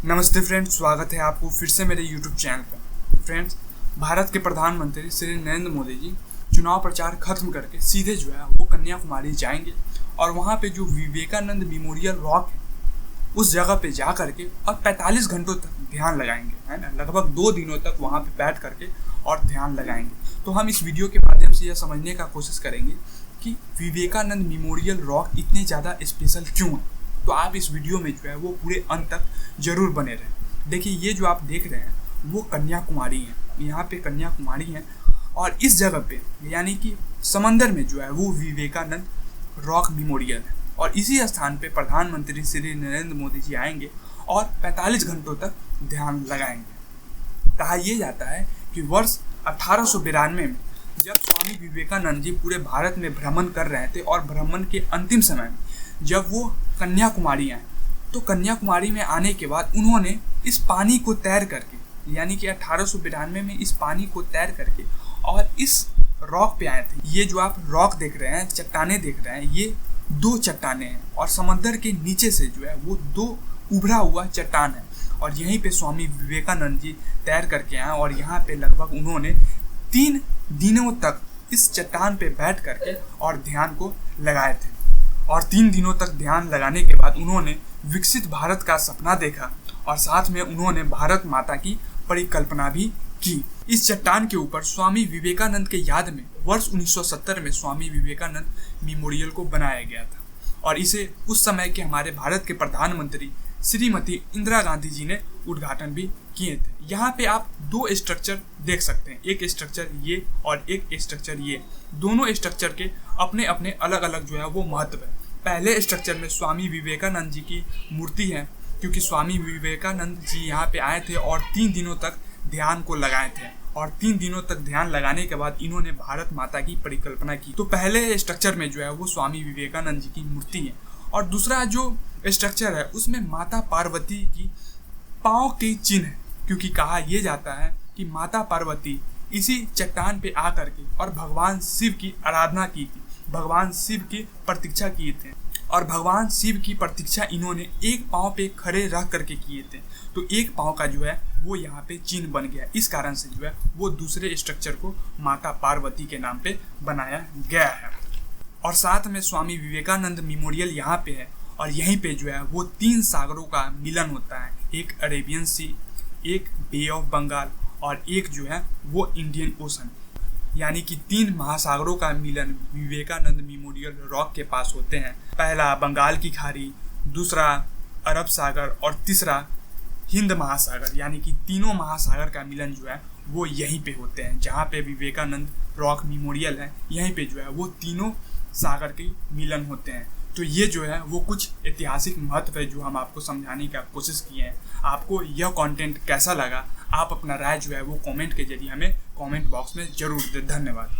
नमस्ते फ्रेंड्स, स्वागत है आपको फिर से मेरे YouTube चैनल पर। फ्रेंड्स, भारत के प्रधानमंत्री श्री नरेंद्र मोदी जी चुनाव प्रचार खत्म करके सीधे जो है वो कन्याकुमारी जाएंगे और वहाँ पे जो विवेकानंद मेमोरियल रॉक है उस जगह पे जा करके और 45 घंटों तक ध्यान लगाएंगे, है ना। लगभग 2 दिनों तक वहाँ पे बैठ करके और ध्यान लगाएंगे। तो हम इस वीडियो के माध्यम से यह समझने का कोशिश करेंगे कि विवेकानंद मेमोरियल रॉक इतने ज़्यादा स्पेशल क्यों है। तो आप इस वीडियो में जो है वो पूरे अंत तक जरूर बने रहें। देखिए, ये जो आप देख रहे हैं वो कन्याकुमारी है। यहाँ पे कन्याकुमारी है और इस जगह पे यानी कि समंदर में जो है वो विवेकानंद रॉक मेमोरियल है और इसी स्थान पे प्रधानमंत्री श्री नरेंद्र मोदी जी आएंगे और 45 घंटों तक ध्यान लगाएंगे। कहा यह जाता है कि वर्ष 1892 में जब स्वामी विवेकानंद जी पूरे भारत में भ्रमण कर रहे थे और भ्रमण के अंतिम समय में जब वो कन्याकुमारी आए तो कन्याकुमारी में आने के बाद उन्होंने इस पानी को तैर करके यानी कि 1892 में इस पानी को तैर करके और इस रॉक पे आए थे। ये जो आप रॉक देख रहे हैं, चट्टाने देख रहे हैं, ये 2 चट्टाने हैं और समंदर के नीचे से जो है वो 2 उभरा हुआ चट्टान है और यहीं पे स्वामी विवेकानंद जी तैर करके आए और यहाँ पे लगभग उन्होंने 3 दिनों तक इस चट्टान पे बैठ करके और ध्यान को लगाए थे और 3 दिनों तक ध्यान लगाने के बाद उन्होंने विकसित भारत का सपना देखा और साथ में उन्होंने भारत माता की परिकल्पना भी की। इस चट्टान के ऊपर स्वामी विवेकानंद के याद में वर्ष 1970 में स्वामी विवेकानंद मेमोरियल को बनाया गया था और इसे उस समय के हमारे भारत के प्रधानमंत्री श्रीमती इंदिरा गांधी जी ने उद्घाटन भी किए थे। यहाँ पे आप 2 स्ट्रक्चर देख सकते हैं, एक स्ट्रक्चर ये और एक स्ट्रक्चर ये। दोनों स्ट्रक्चर के अपने अपने अलग अलग जो है वो महत्व है। पहले स्ट्रक्चर में स्वामी विवेकानंद जी की मूर्ति है क्योंकि स्वामी विवेकानंद जी यहाँ पे आए थे और 3 दिनों तक ध्यान को लगाए थे और 3 दिनों तक ध्यान लगाने के बाद इन्होंने भारत माता की परिकल्पना की। तो पहले स्ट्रक्चर में जो है वो स्वामी विवेकानंद जी की मूर्ति है और दूसरा जो स्ट्रक्चर है उसमें माता पार्वती की पाँव के चिन्ह है क्योंकि कहा यह जाता है कि माता पार्वती इसी चट्टान पे आकर के और भगवान शिव की आराधना की थी, भगवान शिव की प्रतीक्षा किए थे और भगवान शिव की प्रतीक्षा इन्होंने एक पाँव पे खड़े रह करके किए थे। तो एक पाँव का जो है वो यहाँ पे चिन्ह बन गया। इस कारण से जो है वो दूसरे स्ट्रक्चर को माता पार्वती के नाम पे बनाया गया है और साथ में स्वामी विवेकानंद मेमोरियल यहाँ पे है और यहीं पे जो है वो 3 सागरों का मिलन होता है, एक अरेबियन सी, एक बे ऑफ बंगाल और एक जो है वो इंडियन ओशन, यानी कि 3 महासागरों का मिलन विवेकानंद मेमोरियल रॉक के पास होते हैं। पहला बंगाल की खाड़ी, दूसरा अरब सागर और तीसरा हिंद महासागर, यानी कि तीनों महासागर का मिलन जो है वो यहीं पे होते हैं। जहाँ पे विवेकानंद रॉक मेमोरियल है यहीं पे जो है वो तीनों सागर के मिलन होते हैं। तो ये जो है वो कुछ ऐतिहासिक महत्व है जो हम आपको समझाने की कोशिश किए हैं। आपको यह कंटेंट कैसा लगा, आप अपना राय जो है वो कमेंट के जरिए हमें कमेंट बॉक्स में जरूर दें। धन्यवाद।